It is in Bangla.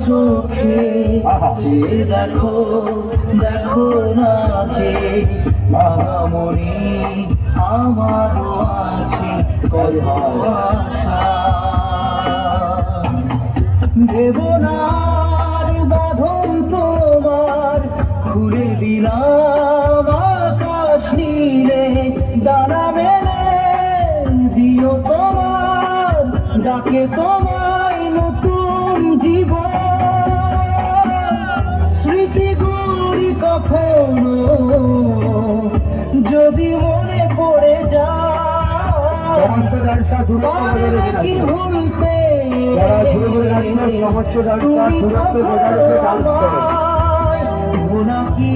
চোখে চেয়ে দেখো দেখো নাচে মামনি আমারও আছে কত আশা দেবনার বাঁধন তোমার খুলে দিলাম আকাশ নীলে ডানা মেলে দিও তোমার ডাকে তোমায় নতুন জীবন স্মৃতি গড়ি কখনো যদি মনে পড়ে যায় কি ভুলতে নাকি